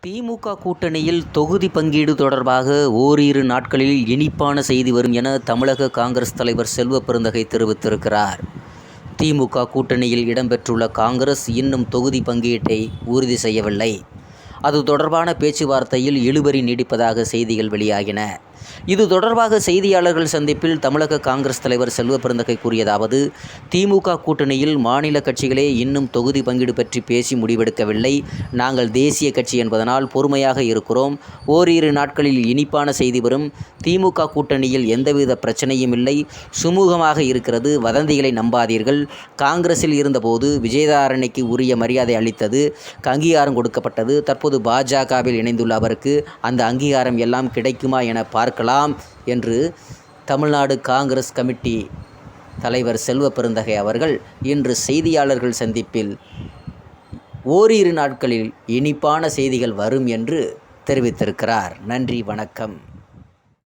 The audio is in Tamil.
திமுக கூட்டணியில் தொகுதி பங்கீடு தொடர்பாக ஓரிரு நாட்களில் இனிப்பான செய்தி வரும் என தமிழக காங்கிரஸ் தலைவர் செல்வ பெருந்தகை தெரிவித்திருக்கிறார். திமுக கூட்டணியில் இடம்பெற்றுள்ள காங்கிரஸ் இன்னும் தொகுதி பங்கீட்டை உறுதி செய்யவில்லை. அது தொடர்பான பேச்சுவார்த்தையில் இழுபறி நீடிப்பதாக செய்திகள் வெளியாகின. இது தொடர்பாக செய்தியாளர்கள் சந்திப்பில் தமிழக காங்கிரஸ் தலைவர் செல்வ பெருந்தகை கூறியதாவது: திமுக கூட்டணியில் மாநில கட்சிகளே இன்னும் தொகுதி பங்கீடு பற்றி பேசி முடிவெடுக்கவில்லை. நாங்கள் தேசிய கட்சி என்பதனால் பொறுமையாக இருக்கிறோம். ஓரிரு நாட்களில் இனிப்பான செய்தி வரும். திமுக கூட்டணியில் எந்தவித பிரச்சனையும் இல்லை, சுமூகமாக இருக்கிறது. வதந்திகளை நம்பாதீர்கள். காங்கிரஸில் இருந்தபோது விஜயதாரணைக்கு உரிய மரியாதை அளித்தது, அங்கீகாரம் கொடுக்கப்பட்டது. தற்போது பாஜகவில் இணைந்துள்ள அவருக்கு அந்த அங்கீகாரம் எல்லாம் கிடைக்குமா என பார்க்கலாம் என்று தமிழ்நாடு காங்கிரஸ் கமிட்டி தலைவர் செல்வ பெருந்தகை அவர்கள் இன்று செய்தியாளர்கள் சந்திப்பில் ஓரிரு நாட்களில் இனிப்பான செய்திகள் வரும் என்று தெரிவித்திருக்கிறார். நன்றி, வணக்கம்.